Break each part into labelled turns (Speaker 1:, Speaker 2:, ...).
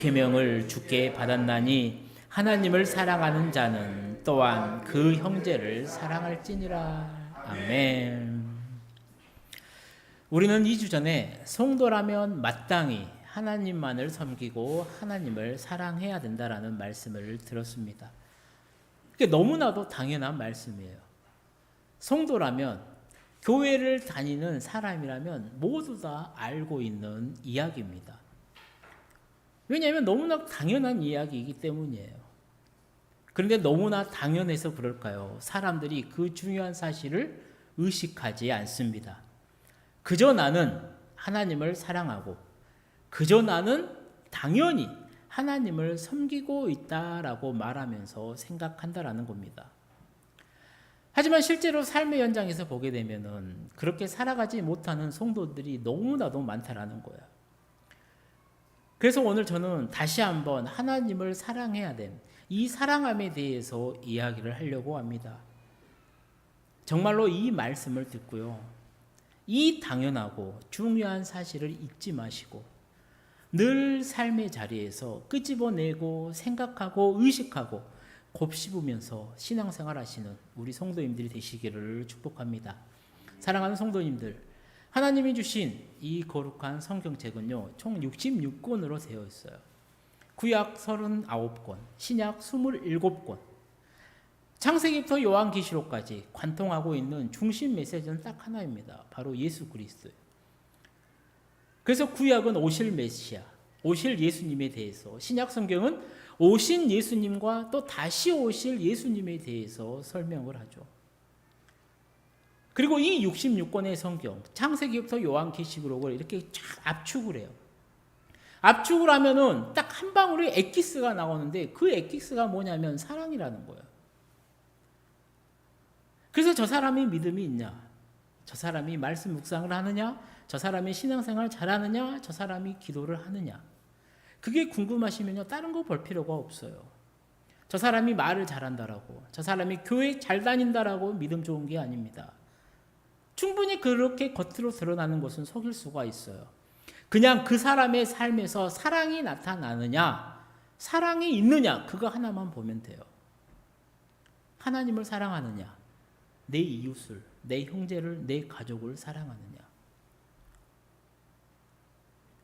Speaker 1: 계명을 주께 받았나니 하나님을 사랑하는 자는 또한 그 형제를 사랑할지니라. 아멘. 우리는 2주 전에 성도라면 마땅히 하나님만을 섬기고 하나님을 사랑해야 된다라는 말씀을 들었습니다. 그게 너무나도 당연한 말씀이에요. 성도라면, 교회를 다니는 사람이라면 모두 다 알고 있는 이야기입니다. 왜냐하면 너무나 당연한 이야기이기 때문이에요. 그런데 너무나 당연해서 그럴까요? 사람들이 그 중요한 사실을 의식하지 않습니다. 그저 나는 하나님을 사랑하고 그저 나는 당연히 하나님을 섬기고 있다라고 말하면서 생각한다라는 겁니다. 하지만 실제로 삶의 현장에서 보게 되면은 그렇게 살아가지 못하는 성도들이 너무나도 많다라는 거예요. 그래서 오늘 저는 다시 한번 하나님을 사랑해야 된 이 사랑함에 대해서 이야기를 하려고 합니다. 정말로 이 말씀을 듣고요, 이 당연하고 중요한 사실을 잊지 마시고 늘 삶의 자리에서 끄집어내고 생각하고 의식하고 곱씹으면서 신앙생활 하시는 우리 성도님들이 되시기를 축복합니다. 사랑하는 성도님들, 하나님이 주신 이 거룩한 성경책은요, 총 66권으로 되어 있어요. 구약 39권, 신약 27권, 창세기부터 요한계시록까지 관통하고 있는 중심 메시지는 딱 하나입니다. 바로 예수 그리스도예요. 그래서 구약은 오실 메시아, 오실 예수님에 대해서, 신약 성경은 오신 예수님과 또 다시 오실 예수님에 대해서 설명을 하죠. 그리고 이 66권의 성경, 창세기부터 요한계시록을 이렇게 쫙 압축을 해요. 압축을 하면은 딱 한 방울의 엑기스가 나오는데 그 엑기스가 뭐냐면 사랑이라는 거예요. 그래서 저 사람이 믿음이 있냐? 저 사람이 말씀 묵상을 하느냐? 저 사람이 신앙생활 잘하느냐? 저 사람이 기도를 하느냐? 그게 궁금하시면요, 다른 거 볼 필요가 없어요. 저 사람이 말을 잘한다라고, 저 사람이 교회 잘 다닌다라고 믿음 좋은 게 아닙니다. 충분히 그렇게 겉으로 드러나는 것은 속일 수가 있어요. 그냥 그 사람의 삶에서 사랑이 나타나느냐, 사랑이 있느냐, 그거 하나만 보면 돼요. 하나님을 사랑하느냐, 내 이웃을, 내 형제를, 내 가족을 사랑하느냐.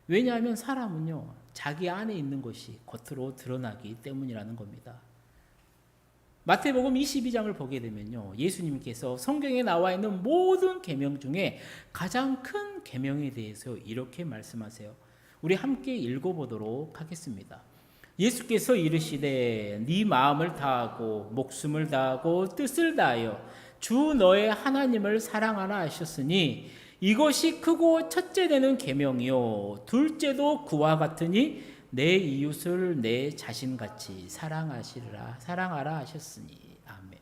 Speaker 1: 왜냐하면 사람은요, 자기 안에 있는 것이 겉으로 드러나기 때문이라는 겁니다. 마태복음 22장을 보게 되면요, 예수님께서 성경에 나와 있는 모든 계명 중에 가장 큰 계명에 대해서 이렇게 말씀하세요. 우리 함께 읽어보도록 하겠습니다. 예수께서 이르시되 네 마음을 다하고 목숨을 다하고 뜻을 다하여 주 너의 하나님을 사랑하라 하셨으니 이것이 크고 첫째 되는 계명이요 둘째도 그와 같으니 내 이웃을 내 자신같이 사랑하라 하셨으니. 아멘.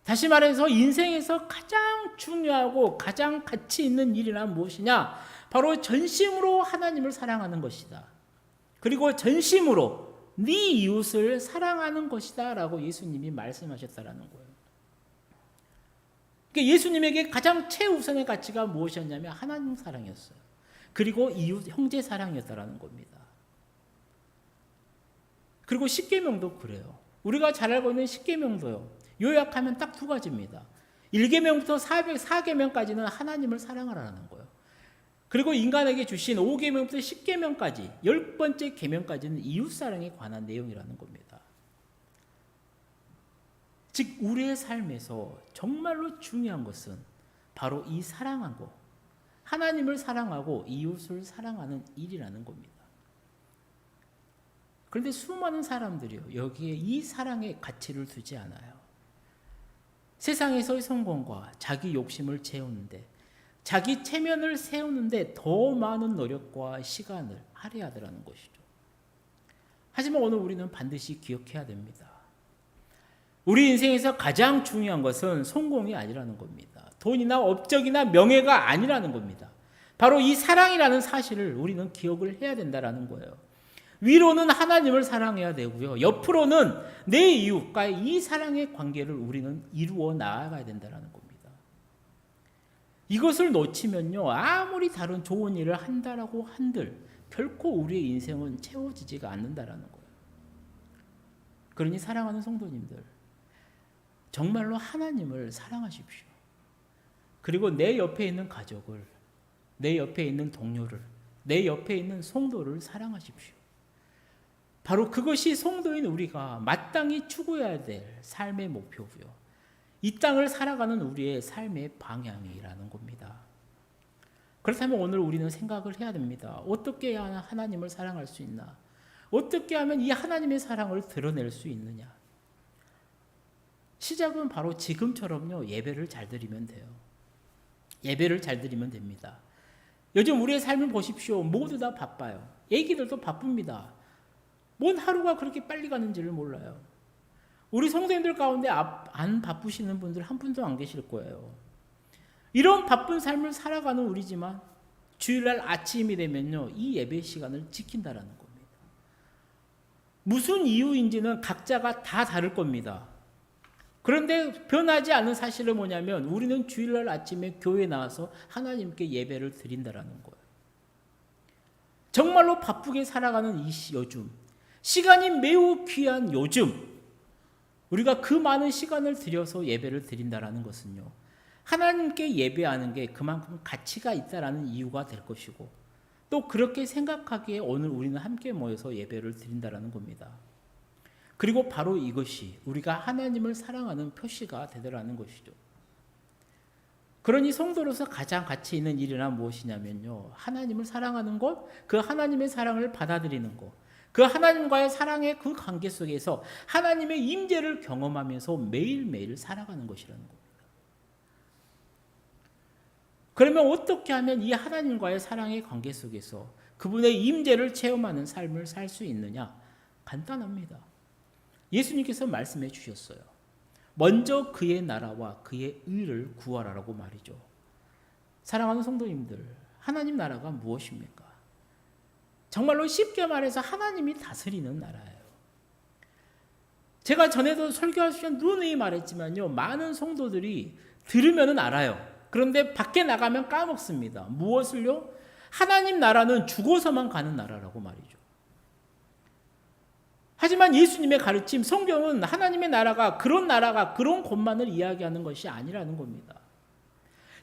Speaker 1: 다시 말해서 인생에서 가장 중요하고 가장 가치 있는 일이란 무엇이냐? 바로 전심으로 하나님을 사랑하는 것이다. 그리고 전심으로 네 이웃을 사랑하는 것이다 라고 예수님이 말씀하셨다라는 거예요. 그러니까 예수님에게 가장 최우선의 가치가 무엇이었냐면 하나님 사랑이었어요. 그리고 이웃 형제 사랑이었다라는 겁니다. 그리고 십계명도 그래요. 우리가 잘 알고 있는 십계명도요, 요약하면 딱 두 가지입니다. 1계명부터 4계명까지는 하나님을 사랑하라는 거예요. 그리고 인간에게 주신 5계명부터 10계명까지 10번째 계명까지는 이웃사랑에 관한 내용이라는 겁니다. 즉 우리의 삶에서 정말로 중요한 것은 바로 이 사랑하고 하나님을 사랑하고 이웃을 사랑하는 일이라는 겁니다. 그런데 수많은 사람들이요, 여기에 이 사랑의 가치를 두지 않아요. 세상에서의 성공과 자기 욕심을 채우는데, 자기 체면을 세우는데 더 많은 노력과 시간을 할애하더라는 것이죠. 하지만 오늘 우리는 반드시 기억해야 됩니다. 우리 인생에서 가장 중요한 것은 성공이 아니라는 겁니다. 돈이나 업적이나 명예가 아니라는 겁니다. 바로 이 사랑이라는 사실을 우리는 기억을 해야 된다는 거예요. 위로는 하나님을 사랑해야 되고요, 옆으로는 내 이웃과의 이 사랑의 관계를 우리는 이루어 나아가야 된다는 겁니다. 이것을 놓치면요, 아무리 다른 좋은 일을 한다라고 한들 결코 우리의 인생은 채워지지가 않는다라는 거예요. 그러니 사랑하는 성도님들, 정말로 하나님을 사랑하십시오. 그리고 내 옆에 있는 가족을, 내 옆에 있는 동료를, 내 옆에 있는 성도를 사랑하십시오. 바로 그것이 성도인 우리가 마땅히 추구해야 될 삶의 목표고요. 이 땅을 살아가는 우리의 삶의 방향이라는 겁니다. 그렇다면 오늘 우리는 생각을 해야 됩니다. 어떻게 해야 하나님을 사랑할 수 있나? 어떻게 하면 이 하나님의 사랑을 드러낼 수 있느냐? 시작은 바로 지금처럼요. 예배를 잘 드리면 돼요. 예배를 잘 드리면 됩니다. 요즘 우리의 삶을 보십시오. 모두 다 바빠요. 애기들도 바쁩니다. 뭔 하루가 그렇게 빨리 가는지를 몰라요. 우리 성도님들 가운데 안 바쁘시는 분들 한 분도 안 계실 거예요. 이런 바쁜 삶을 살아가는 우리지만 주일날 아침이 되면요. 이 예배 시간을 지킨다라는 겁니다. 무슨 이유인지는 각자가 다 다를 겁니다. 그런데 변하지 않는 사실은 뭐냐면 우리는 주일날 아침에 교회에 나와서 하나님께 예배를 드린다라는 거예요. 정말로 바쁘게 살아가는 요즘, 시간이 매우 귀한 요즘, 우리가 그 많은 시간을 들여서 예배를 드린다라는 것은요. 하나님께 예배하는 게 그만큼 가치가 있다라는 이유가 될 것이고 또 그렇게 생각하기에 오늘 우리는 함께 모여서 예배를 드린다라는 겁니다. 그리고 바로 이것이 우리가 하나님을 사랑하는 표시가 되더라는 것이죠. 그러니 성도로서 가장 가치 있는 일이란 무엇이냐면요. 하나님을 사랑하는 것, 그 하나님의 사랑을 받아들이는 것, 그 하나님과의 사랑의 그 관계 속에서 하나님의 임재를 경험하면서 매일매일 살아가는 것이라는 겁니다. 그러면 어떻게 하면 이 하나님과의 사랑의 관계 속에서 그분의 임재를 체험하는 삶을 살 수 있느냐? 간단합니다. 예수님께서 말씀해 주셨어요. 먼저 그의 나라와 그의 의를 구하라라고 말이죠. 사랑하는 성도님들, 하나님 나라가 무엇입니까? 정말로 쉽게 말해서 하나님이 다스리는 나라예요. 제가 전에도 설교할 때 누누이 말했지만요. 많은 성도들이 들으면은 알아요. 그런데 밖에 나가면 까먹습니다. 무엇을요? 하나님 나라는 죽어서만 가는 나라라고 말이죠. 하지만 예수님의 가르침, 성경은 하나님의 나라가 그런 것만을 이야기하는 것이 아니라는 겁니다.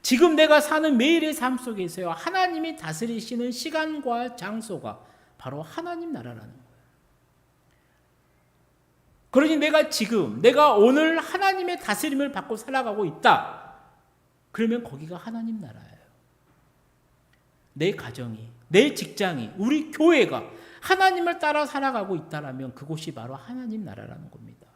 Speaker 1: 지금 내가 사는 매일의 삶 속에서요. 하나님이 다스리시는 시간과 장소가 바로 하나님 나라라는 거예요. 그러니 내가 오늘 하나님의 다스림을 받고 살아가고 있다. 그러면 거기가 하나님 나라예요. 내 가정이, 내 직장이, 우리 교회가 하나님을 따라 살아가고 있다라면 그곳이 바로 하나님 나라라는 겁니다.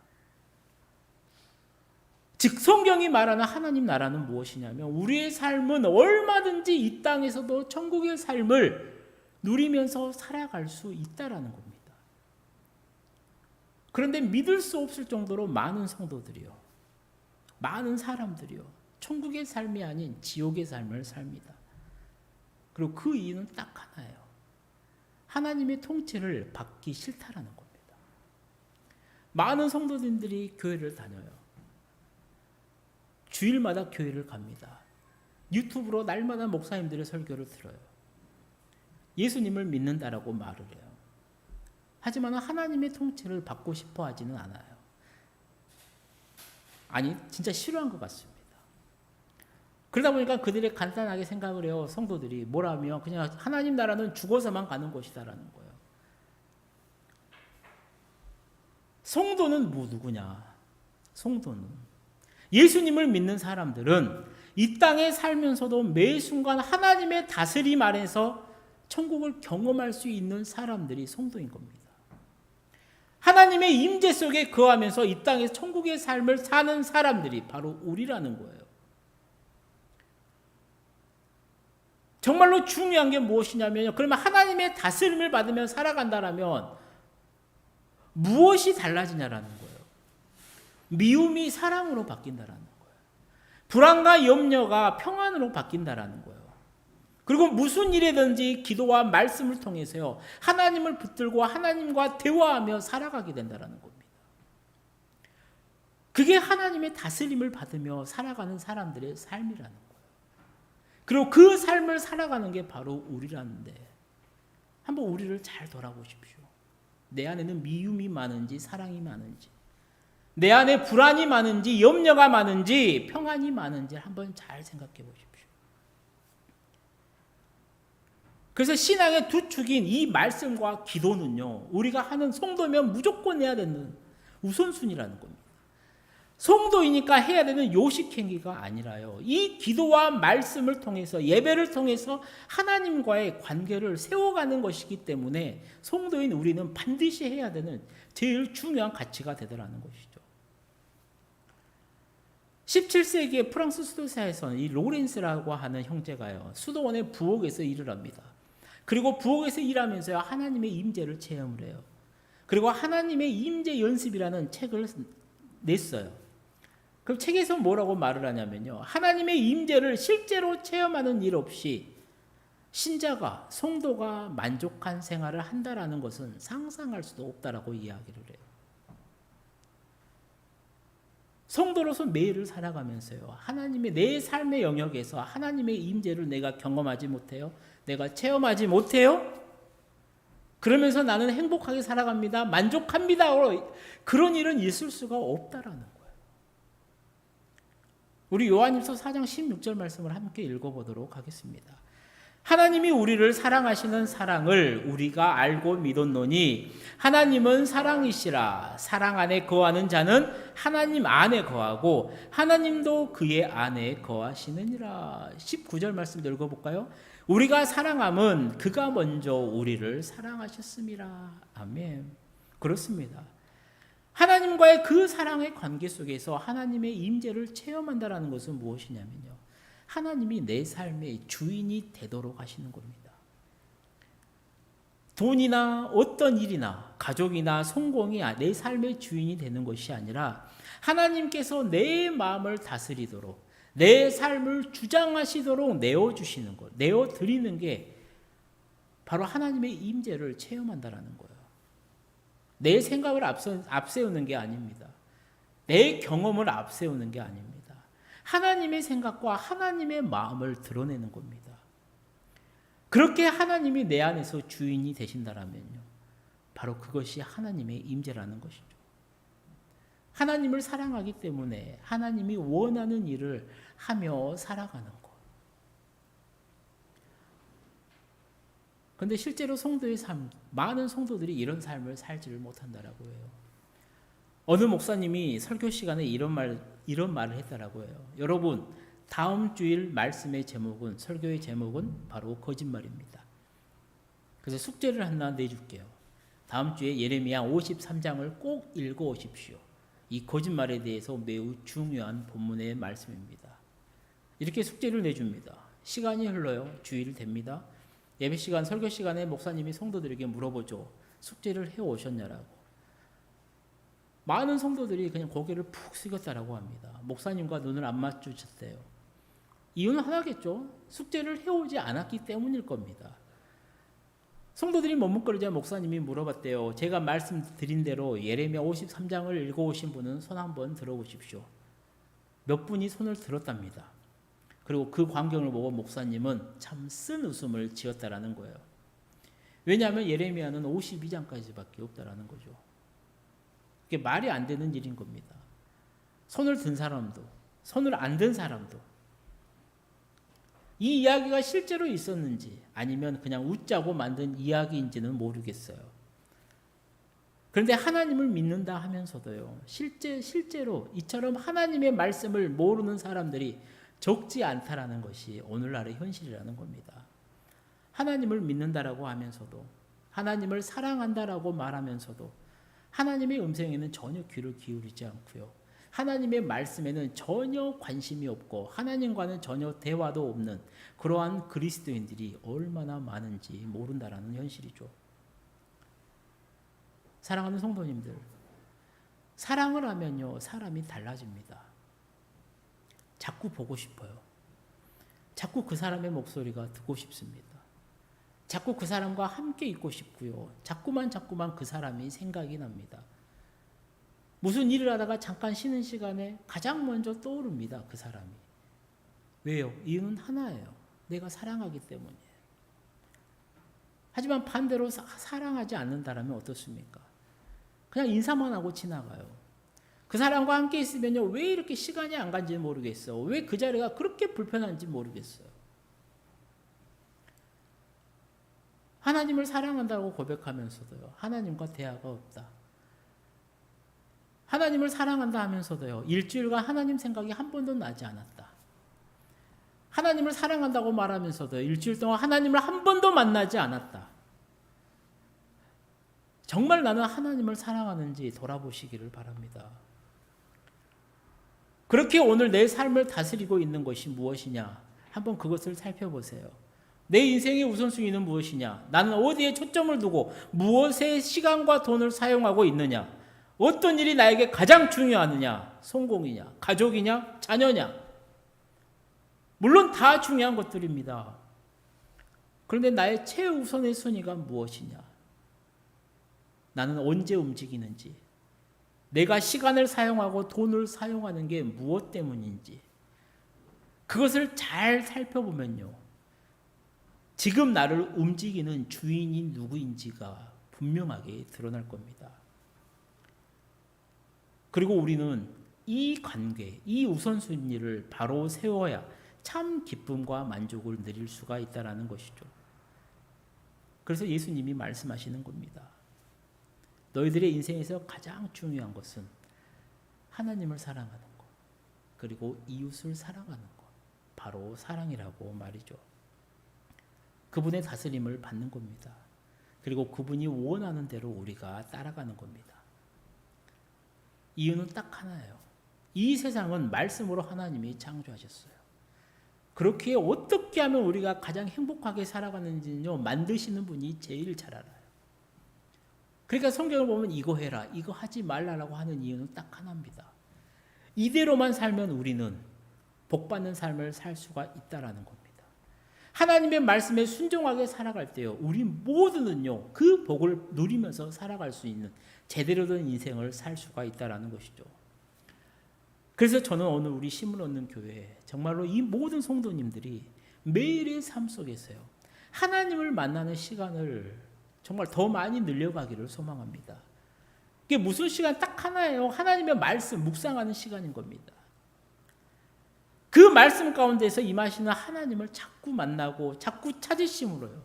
Speaker 1: 즉 성경이 말하는 하나님 나라는 무엇이냐면 우리의 삶은 얼마든지 이 땅에서도 천국의 삶을 누리면서 살아갈 수 있다라는 겁니다. 그런데 믿을 수 없을 정도로 많은 성도들이요, 많은 사람들이요, 천국의 삶이 아닌 지옥의 삶을 삽니다. 그리고 그 이유는 딱 하나예요. 하나님의 통치를 받기 싫다라는 겁니다. 많은 성도님들이 교회를 다녀요. 주일마다 교회를 갑니다. 유튜브로 날마다 목사님들의 설교를 들어요. 예수님을 믿는다라고 말을 해요. 하지만 하나님의 통치를 받고 싶어 하지는 않아요. 아니, 진짜 싫어한 것 같습니다. 그러다 보니까 그들이 간단하게 생각을 해요. 성도들이 뭐라면 그냥 하나님 나라는 죽어서만 가는 것이다라는 거예요. 성도는 누구냐? 성도는 예수님을 믿는 사람들은 이 땅에 살면서도 매 순간 하나님의 다스림 아래서 천국을 경험할 수 있는 사람들이 성도인 겁니다. 하나님의 임재 속에 거하면서 이 땅에서 천국의 삶을 사는 사람들이 바로 우리라는 거예요. 정말로 중요한 게 무엇이냐면요. 그러면 하나님의 다스림을 받으며 살아간다라면 무엇이 달라지냐라는 거예요. 미움이 사랑으로 바뀐다라는 거예요. 불안과 염려가 평안으로 바뀐다라는 거예요. 그리고 무슨 일이든지 기도와 말씀을 통해서요. 하나님을 붙들고 하나님과 대화하며 살아가게 된다라는 겁니다. 그게 하나님의 다스림을 받으며 살아가는 사람들의 삶이라는 거예요. 그리고 그 삶을 살아가는 게 바로 우리라는데 한번 우리를 잘 돌아보십시오. 내 안에는 미움이 많은지 사랑이 많은지, 내 안에 불안이 많은지 염려가 많은지 평안이 많은지 한번 잘 생각해 보십시오. 그래서 신앙의 두 축인 이 말씀과 기도는요, 우리가 하는 성도면 무조건 해야 되는 우선순위라는 겁니다. 성도이니까 해야 되는 요식행위가 아니라요, 이 기도와 말씀을 통해서, 예배를 통해서 하나님과의 관계를 세워가는 것이기 때문에 성도인 우리는 반드시 해야 되는 제일 중요한 가치가 되더라는 것이죠. 17세기의 프랑스 수도사에서는 이 로렌스라고 하는 형제가요, 수도원의 부엌에서 일을 합니다. 그리고 부엌에서 일하면서 하나님의 임재를 체험을 해요. 그리고 하나님의 임재 연습이라는 책을 냈어요. 그럼 책에서 뭐라고 말을 하냐면요, 하나님의 임재를 실제로 체험하는 일 없이 신자가, 성도가 만족한 생활을 한다라는 것은 상상할 수도 없다라고 이야기를 해요. 성도로서 매일을 살아가면서요, 하나님의 내 삶의 영역에서 하나님의 임재를 내가 경험하지 못해요? 내가 체험하지 못해요? 그러면서 나는 행복하게 살아갑니다, 만족합니다, 그런 일은 있을 수가 없다라는 거예요. 우리 요한일서 4장 16절 말씀을 함께 읽어보도록 하겠습니다. 하나님이 우리를 사랑하시는 사랑을 우리가 알고 믿었노니 하나님은 사랑이시라. 사랑 안에 거하는 자는 하나님 안에 거하고 하나님도 그의 안에 거하시느니라. 19절 말씀 읽어볼까요? 우리가 사랑함은 그가 먼저 우리를 사랑하셨음이라. 아멘. 그렇습니다. 하나님과의 그 사랑의 관계 속에서 하나님의 임재를 체험한다는 것은 무엇이냐면요, 하나님이 내 삶의 주인이 되도록 하시는 겁니다. 돈이나 어떤 일이나 가족이나 성공이 내 삶의 주인이 되는 것이 아니라 하나님께서 내 마음을 다스리도록, 내 삶을 주장하시도록 내어주시는 것, 내어드리는 게 바로 하나님의 임재를 체험한다는 거예요. 내 생각을 앞세우는 게 아닙니다. 내 경험을 앞세우는 게 아닙니다. 하나님의 생각과 하나님의 마음을 드러내는 겁니다. 그렇게 하나님이 내 안에서 주인이 되신다면요, 바로 그것이 하나님의 임재라는 것이죠. 하나님을 사랑하기 때문에 하나님이 원하는 일을 하며 살아가는 것. 그런데 실제로 성도의 삶, 많은 성도들이 이런 삶을 살지를 못한다라고 해요. 어느 목사님이 설교 시간에 이런 말을 했다라고 해요. 여러분, 다음 주일 말씀의 제목은, 설교의 제목은 바로 거짓말입니다. 그래서 숙제를 하나 내줄게요. 다음 주에 예레미야 53장을 꼭 읽어오십시오. 이 거짓말에 대해서 매우 중요한 본문의 말씀입니다. 이렇게 숙제를 내줍니다. 시간이 흘러요. 주일 됩니다. 예배 시간, 설교 시간에 목사님이 성도들에게 물어보죠. 숙제를 해오셨냐라고. 많은 성도들이 그냥 고개를 푹 숙였다라고 합니다. 목사님과 눈을 안 맞추셨대요. 이유는 하나겠죠. 숙제를 해오지 않았기 때문일 겁니다. 성도들이 머뭇거리자 목사님이 물어봤대요. 제가 말씀드린 대로 예레미야 53장을 읽어오신 분은 손 한번 들어보십시오. 몇 분이 손을 들었답니다. 그리고 그 광경을 보고 목사님은 참 쓴 웃음을 지었다라는 거예요. 왜냐하면 예레미야는 52장까지밖에 없다라는 거죠. 그게 말이 안 되는 일인 겁니다. 손을 든 사람도, 손을 안 든 사람도 이 이야기가 실제로 있었는지 아니면 그냥 웃자고 만든 이야기인지는 모르겠어요. 그런데 하나님을 믿는다 하면서도요, 실제로 이처럼 하나님의 말씀을 모르는 사람들이 적지 않다라는 것이 오늘날의 현실이라는 겁니다. 하나님을 믿는다라고 하면서도, 하나님을 사랑한다라고 말하면서도 하나님의 음성에는 전혀 귀를 기울이지 않고요, 하나님의 말씀에는 전혀 관심이 없고 하나님과는 전혀 대화도 없는 그러한 그리스도인들이 얼마나 많은지 모른다라는 현실이죠. 사랑하는 성도님들, 사랑을 하면요, 사람이 달라집니다. 자꾸 보고 싶어요. 자꾸 그 사람의 목소리가 듣고 싶습니다. 자꾸 그 사람과 함께 있고 싶고요. 자꾸만 그 사람이 생각이 납니다. 무슨 일을 하다가 잠깐 쉬는 시간에 가장 먼저 떠오릅니다. 그 사람이. 왜요? 이유는 하나예요. 내가 사랑하기 때문이에요. 하지만 반대로 사랑하지 않는다라면 어떻습니까? 그냥 인사만 하고 지나가요. 그 사람과 함께 있으면요, 왜 이렇게 시간이 안 간지 모르겠어. 왜 그 자리가 그렇게 불편한지 모르겠어요. 하나님을 사랑한다고 고백하면서도요, 하나님과 대화가 없다. 하나님을 사랑한다 하면서도요, 일주일간 하나님 생각이 한 번도 나지 않았다. 하나님을 사랑한다고 말하면서도 일주일 동안 하나님을 한 번도 만나지 않았다. 정말 나는 하나님을 사랑하는지 돌아보시기를 바랍니다. 그렇게 오늘 내 삶을 다스리고 있는 것이 무엇이냐? 한번 그것을 살펴보세요. 내 인생의 우선순위는 무엇이냐? 나는 어디에 초점을 두고 무엇에 시간과 돈을 사용하고 있느냐? 어떤 일이 나에게 가장 중요하느냐? 성공이냐? 가족이냐? 자녀냐? 물론 다 중요한 것들입니다. 그런데 나의 최우선의 순위가 무엇이냐? 나는 언제 움직이는지, 내가 시간을 사용하고 돈을 사용하는 게 무엇 때문인지, 그것을 잘 살펴보면요, 지금 나를 움직이는 주인이 누구인지가 분명하게 드러날 겁니다. 그리고 우리는 이 관계, 이 우선순위를 바로 세워야 참 기쁨과 만족을 누릴 수가 있다는 것이죠. 그래서 예수님이 말씀하시는 겁니다. 너희들의 인생에서 가장 중요한 것은 하나님을 사랑하는 것, 그리고 이웃을 사랑하는 것, 바로 사랑이라고 말이죠. 그분의 다스림을 받는 겁니다. 그리고 그분이 원하는 대로 우리가 따라가는 겁니다. 이유는 딱 하나예요. 이 세상은 말씀으로 하나님이 창조하셨어요. 그렇게 어떻게 하면 우리가 가장 행복하게 살아가는지는요, 만드시는 분이 제일 잘 알아요. 그러니까 성경을 보면 이거 해라, 이거 하지 말라라고 하는 이유는 딱 하나입니다. 이대로만 살면 우리는 복받는 삶을 살 수가 있다라는 겁니다. 하나님의 말씀에 순종하게 살아갈 때요, 우리 모두는요, 그 복을 누리면서 살아갈 수 있는 제대로 된 인생을 살 수가 있다라는 것이죠. 그래서 저는 오늘 우리 힘을 얻는 교회에 정말로 이 모든 성도님들이 매일의 삶 속에서요, 하나님을 만나는 시간을 정말 더 많이 늘려가기를 소망합니다. 이게 무슨 시간 딱 하나예요. 하나님의 말씀 묵상하는 시간인 겁니다. 그 말씀 가운데서 임하시는 하나님을 자꾸 만나고 자꾸 찾으심으로요,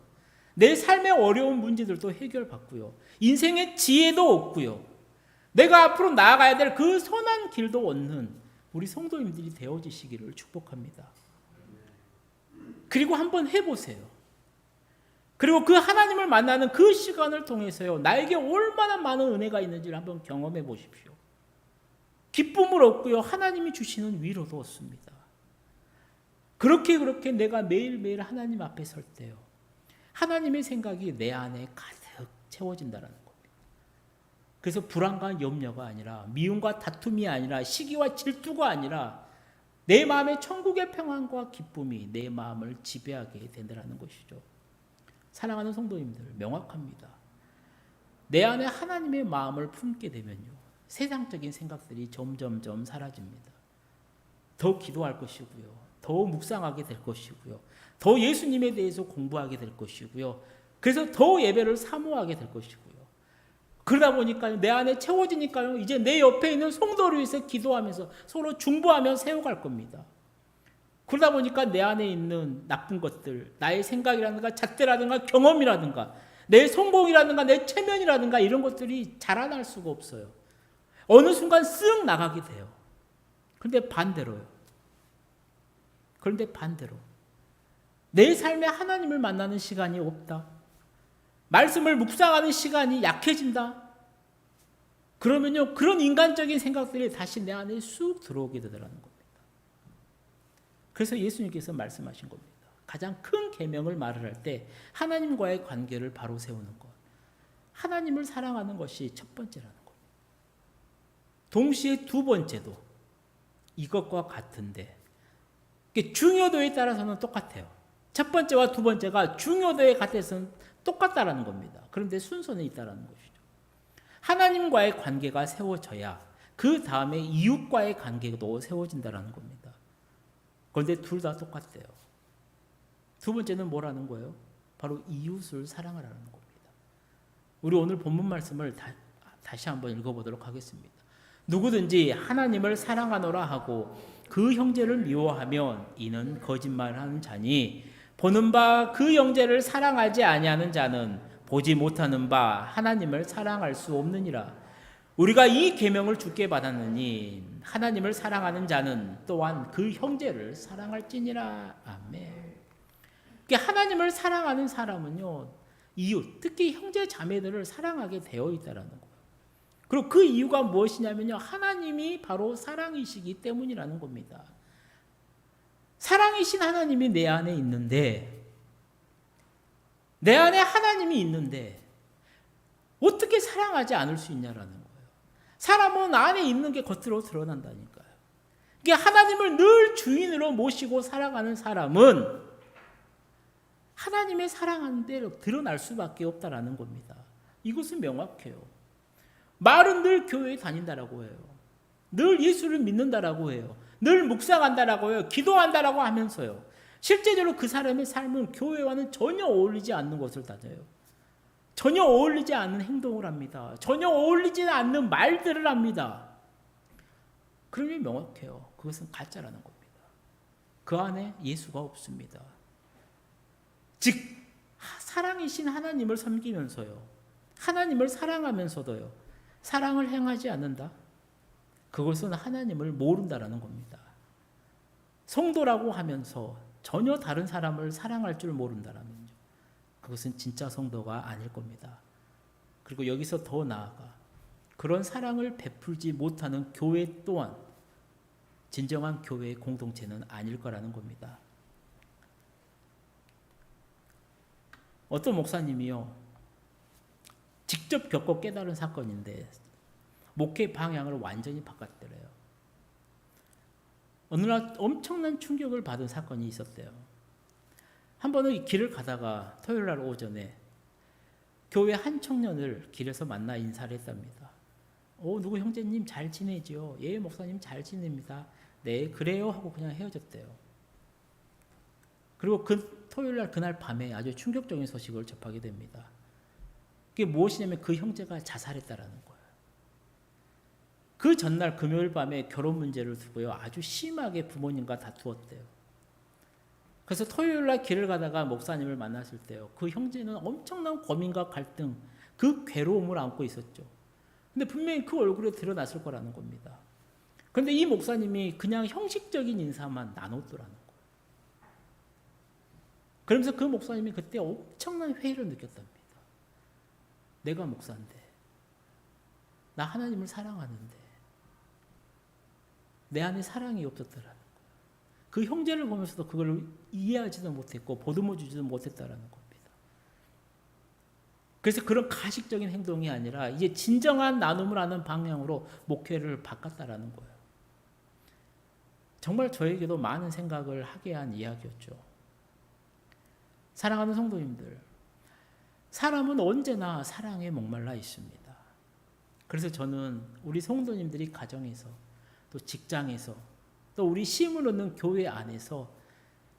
Speaker 1: 내 삶의 어려운 문제들도 해결받고요, 인생의 지혜도 얻고요, 내가 앞으로 나아가야 될 그 선한 길도 얻는 우리 성도님들이 되어지시기를 축복합니다. 그리고 한번 해보세요. 그리고 그 하나님을 만나는 그 시간을 통해서요, 나에게 얼마나 많은 은혜가 있는지를 한번 경험해 보십시오. 기쁨을 얻고요, 하나님이 주시는 위로도 얻습니다. 그렇게 내가 매일매일 하나님 앞에 설 때요, 하나님의 생각이 내 안에 가득 채워진다는 겁니다. 그래서 불안과 염려가 아니라, 미움과 다툼이 아니라, 시기와 질투가 아니라 내 마음에 천국의 평안과 기쁨이 내 마음을 지배하게 된다는 것이죠. 사랑하는 성도님들, 명확합니다. 내 안에 하나님의 마음을 품게 되면요, 세상적인 생각들이 점점점 사라집니다. 더 기도할 것이고요, 더 묵상하게 될 것이고요, 더 예수님에 대해서 공부하게 될 것이고요, 그래서 더 예배를 사모하게 될 것이고요. 그러다 보니까요, 내 안에 채워지니까요, 이제 내 옆에 있는 성도를 위해서 기도하면서 서로 중보하며 세워갈 겁니다. 그러다 보니까 내 안에 있는 나쁜 것들, 나의 생각이라든가 잣대라든가 경험이라든가 내 성공이라든가 내 체면이라든가 이런 것들이 자라날 수가 없어요. 어느 순간 쓱 나가게 돼요. 그런데 반대로 내 삶에 하나님을 만나는 시간이 없다, 말씀을 묵상하는 시간이 약해진다, 그러면요, 그런 인간적인 생각들이 다시 내 안에 쑥 들어오게 되더라는 겁니다. 그래서 예수님께서 말씀하신 겁니다. 가장 큰 계명을 말을 할 때 하나님과의 관계를 바로 세우는 것, 하나님을 사랑하는 것이 첫 번째라는 겁니다. 동시에 두 번째도 이것과 같은데, 중요도에 따라서는 똑같아요. 첫 번째와 두 번째가 중요도에 같아서는 똑같다라는 겁니다. 그런데 순서는 있다라는 것이죠. 하나님과의 관계가 세워져야 그 다음에 이웃과의 관계도 세워진다라는 겁니다. 그런데 둘 다 똑같대요. 두 번째는 뭐라는 거예요? 바로 이웃을 사랑하라는 겁니다. 우리 오늘 본문 말씀을 다시 한번 읽어보도록 하겠습니다. 누구든지 하나님을 사랑하노라 하고 그 형제를 미워하면 이는 거짓말하는 자니 보는 바 그 형제를 사랑하지 아니하는 자는 보지 못하는 바 하나님을 사랑할 수 없느니라. 우리가 이 계명을 주께 받았느니 하나님을 사랑하는 자는 또한 그 형제를 사랑할지니라. 아멘. 하나님을 사랑하는 사람은요, 이웃, 특히 형제 자매들을 사랑하게 되어 있다라는 거예요. 그리고 그 이유가 무엇이냐면요, 하나님이 바로 사랑이시기 때문이라는 겁니다. 사랑이신 하나님이 내 안에 있는데, 내 안에 하나님이 있는데 어떻게 사랑하지 않을 수 있냐라는 거예요. 사람은 안에 있는 게 겉으로 드러난다니까요. 그러니까 하나님을 늘 주인으로 모시고 살아가는 사람은 하나님의 사랑하는 대로 드러날 수밖에 없다라는 겁니다. 이것은 명확해요. 말은 늘 교회에 다닌다라고 해요. 늘 예수를 믿는다라고 해요. 늘 묵상한다라고 해요. 기도한다라고 하면서요. 실제적으로 그 사람의 삶은 교회와는 전혀 어울리지 않는 것을 다져요. 전혀 어울리지 않는 행동을 합니다. 전혀 어울리지 않는 말들을 합니다. 그러면 명확해요. 그것은 가짜라는 겁니다. 그 안에 예수가 없습니다. 즉 사랑이신 하나님을 섬기면서요, 하나님을 사랑하면서도요, 사랑을 행하지 않는다? 그것은 하나님을 모른다라는 겁니다. 성도라고 하면서 전혀 다른 사람을 사랑할 줄 모른다라는 거죠. 그것은 진짜 성도가 아닐 겁니다. 그리고 여기서 더 나아가 그런 사랑을 베풀지 못하는 교회 또한 진정한 교회의 공동체는 아닐 거라는 겁니다. 어떤 목사님이요, 직접 겪고 깨달은 사건인데 목회 방향을 완전히 바꿨더래요. 어느 날 엄청난 충격을 받은 사건이 있었대요. 한 번은 길을 가다가 토요일 날 오전에 교회 한 청년을 길에서 만나 인사를 했답니다. 누구 형제님 잘 지내지요? 예, 목사님 잘 지냅니다. 네, 그래요 하고 그냥 헤어졌대요. 그리고 그 토요일 날 그날 밤에 아주 충격적인 소식을 접하게 됩니다. 그게 무엇이냐면 그 형제가 자살했다라는 거예요. 그 전날 금요일 밤에 결혼 문제를 두고요, 아주 심하게 부모님과 다투었대요. 그래서 토요일 날 길을 가다가 목사님을 만났을 때요, 그 형제는 엄청난 고민과 갈등, 그 괴로움을 안고 있었죠. 근데 분명히 그 얼굴에 드러났을 거라는 겁니다. 그런데 이 목사님이 그냥 형식적인 인사만 나눴더라는 거예요. 그러면서 그 목사님이 그때 엄청난 회의를 느꼈답니다. 내가 목사인데, 나 하나님을 사랑하는데 내 안에 사랑이 없었더라는 거예요. 그 형제를 보면서도 그걸 이해하지도 못했고 보듬어 주지도 못했다라는 겁니다. 그래서 그런 가식적인 행동이 아니라 이제 진정한 나눔을 하는 방향으로 목회를 바꿨다라는 거예요. 정말 저에게도 많은 생각을 하게 한 이야기였죠. 사랑하는 성도님들, 사람은 언제나 사랑에 목말라 있습니다. 그래서 저는 우리 성도님들이 가정에서 또 직장에서 또 우리 쉼을 얻는 교회 안에서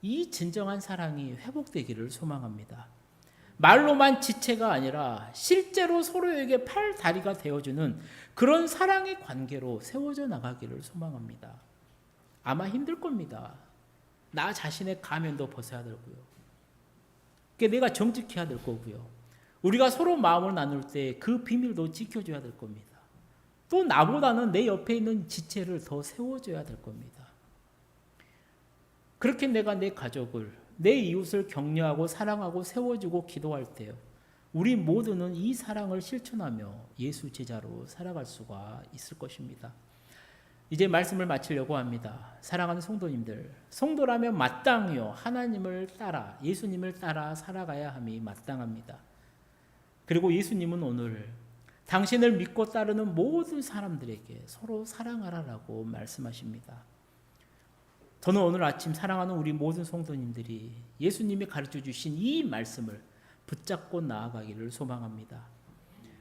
Speaker 1: 이 진정한 사랑이 회복되기를 소망합니다. 말로만 지체가 아니라 실제로 서로에게 팔, 다리가 되어주는 그런 사랑의 관계로 세워져 나가기를 소망합니다. 아마 힘들 겁니다. 나 자신의 가면도 벗어야 되고요. 내가 정직해야 될 거고요. 우리가 서로 마음을 나눌 때 그 비밀도 지켜줘야 될 겁니다. 또 나보다는 내 옆에 있는 지체를 더 세워줘야 될 겁니다. 그렇게 내가 내 가족을, 내 이웃을 격려하고 사랑하고 세워주고 기도할 때요, 우리 모두는 이 사랑을 실천하며 예수 제자로 살아갈 수가 있을 것입니다. 이제 말씀을 마치려고 합니다. 사랑하는 성도님들, 성도라면 마땅히요 하나님을 따라, 예수님을 따라 살아가야 함이 마땅합니다. 그리고 예수님은 오늘 당신을 믿고 따르는 모든 사람들에게 서로 사랑하라라고 말씀하십니다. 저는 오늘 아침 사랑하는 우리 모든 성도님들이 예수님이 가르쳐 주신 이 말씀을 붙잡고 나아가기를 소망합니다.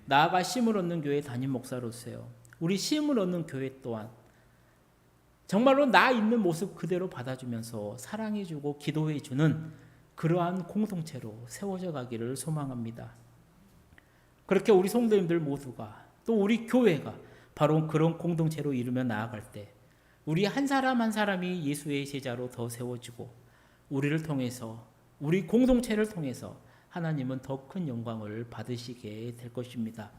Speaker 1: 나아가 쉼을 얻는 교회 담임 목사로서요, 우리 쉼을 얻는 교회 또한 정말로 나 있는 모습 그대로 받아주면서 사랑해주고 기도해주는 그러한 공동체로 세워져 가기를 소망합니다. 그렇게 우리 성도님들 모두가 또 우리 교회가 바로 그런 공동체로 이루며 나아갈 때 우리 한 사람 한 사람이 예수의 제자로 더 세워지고 우리를 통해서 우리 공동체를 통해서 하나님은 더 큰 영광을 받으시게 될 것입니다.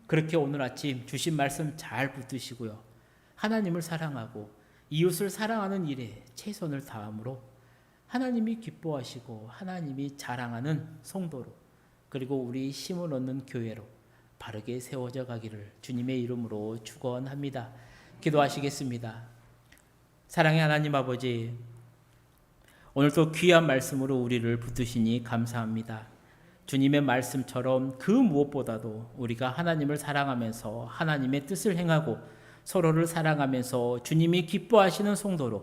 Speaker 1: 그렇게 오늘 아침 주신 말씀 잘 붙드시고요. 하나님을 사랑하고 이웃을 사랑하는 일에 최선을 다함으로 하나님이 기뻐하시고 하나님이 자랑하는 성도로 그리고 우리 힘을 얻는 교회로 바르게 세워져 가기를 주님의 이름으로 축원합니다. 기도하시겠습니다. 사랑의 하나님 아버지, 오늘도 귀한 말씀으로 우리를 붙드시니 감사합니다. 주님의 말씀처럼 그 무엇보다도 우리가 하나님을 사랑하면서 하나님의 뜻을 행하고 서로를 사랑하면서 주님이 기뻐하시는 성도로